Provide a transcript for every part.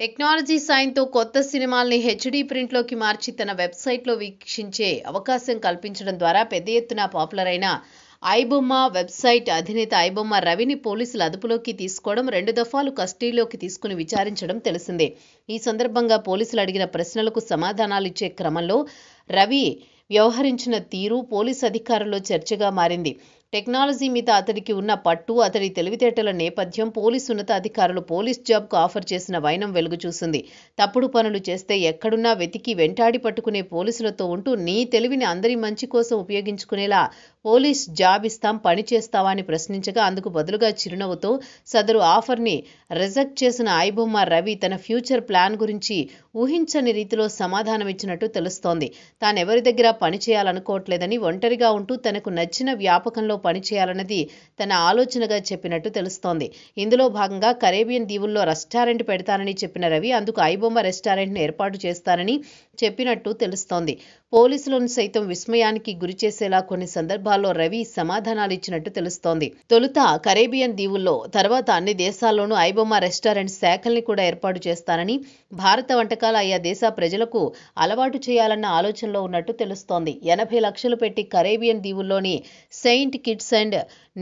Technology సాయంతో కొత్త సినిమాల్ని హెచ్డీ ప్రింట్లోకి మార్చి తన వెబ్సైట్లో వీక్షించే అవకాశం కల్పించడం ద్వారా పెద్ద ఎత్తున పాపులర్ అయిన ఐబొమ్మ వెబ్సైట్ అధినేత ఐబొమ్మ రవిని పోలీసులు అదుపులోకి తీసుకోవడం 2 దఫాలు కస్టడీలోకి తీసుకుని విచారించడం తెలిసిందే. ఈ సందర్భంగా పోలీసులు అడిగిన ప్రశ్నలకు సమాధానాలు ఇచ్చే క్రమంలో రవి వ్యవహరించిన తీరు పోలీసు అధికారుల్లో చర్చగా మారింది. టెక్నాలజీ మీద అతడికి ఉన్న పట్టు, అతడి తెలివితేటల నేపథ్యం, పోలీసు ఉన్నతాధికారులు పోలీస్ జాబ్కు ఆఫర్ చేసిన వైనం వెలుగు చూసింది. తప్పుడు పనులు చేస్తే ఎక్కడున్నా వెతికి వెంటాడి పట్టుకునే పోలీసులతో ఉంటూ నీ తెలివిని అందరి మంచి కోసం ఉపయోగించుకునేలా పోలీస్ జాబ్ ఇస్తాం, పని చేస్తావా అని ప్రశ్నించగా అందుకు బదులుగా చిరునవ్వుతో సదరు ఆఫర్ని రిజెక్ట్ చేసిన ఐబొమ్మ రవి తన ఫ్యూచర్ ప్లాన్ గురించి ఊహించని రీతిలో సమాధానం ఇచ్చినట్టు తెలుస్తోంది. తానెవరి దగ్గర పని చేయాలనుకోవట్లేదని, ఒంటరిగా ఉంటూ తనకు నచ్చిన వ్యాపకంలో పనిచేయాలన్నది తన ఆలోచనగా చెప్పినట్టు తెలుస్తోంది. ఇందులో భాగంగా కరేబియన్ దీవుల్లో రెస్టారెంట్ పెడతానని చెప్పిన రవి అందుకు ఐబొమ్మ రెస్టారెంట్ను ఏర్పాటు చేస్తానని చెప్పినట్టు తెలుస్తోంది. పోలీసులను సైతం విస్మయానికి గురిచేసేలా కొన్ని సందర్భాల్లో రవి సమాధానాలు ఇచ్చినట్టు తెలుస్తోంది. తొలుత కరేబియన్ దీవుల్లో, తర్వాత అన్ని దేశాల్లోనూ ఐబొమ్మ రెస్టారెంట్ శాఖల్ని కూడా ఏర్పాటు చేస్తానని, భారత వంటకాలు ఆయా దేశ ప్రజలకు అలవాటు చేయాలన్న ఆలోచనలో ఉన్నట్టు తెలుస్తోంది. 80 లక్షలు పెట్టి కరేబియన్ దీవుల్లోని సెయింట్ కిట్స్ అండ్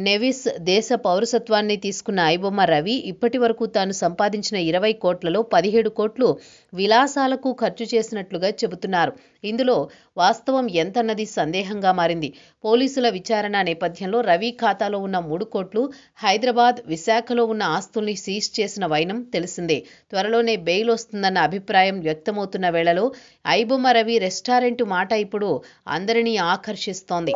నెవిస్ దేశ పౌరసత్వాన్ని తీసుకున్న ఐబొమ్మ రవి ఇప్పటి వరకు తాను సంపాదించిన 20 కోట్లలో 17 కోట్లు విలాసాలకు ఖర్చు చేసినట్లుగా చెబుతున్నారు. ఇందులో వాస్తవం ఎంతన్నది సందేహంగా మారింది. పోలీసుల విచారణ నేపథ్యంలో రవి ఖాతాలో ఉన్న 3 కోట్లు, హైదరాబాద్, విశాఖలో ఉన్న ఆస్తుల్ని సీజ్ చేసిన వైనం తెలిసిందే. త్వరలోనే బెయిల్ వస్తుందన్న అభిప్రాయం వ్యక్తమవుతున్న వేళలో ఐబొమ్మ రవి రెస్టారెంట్ మాట ఇప్పుడు అందరినీ ఆకర్షిస్తోంది.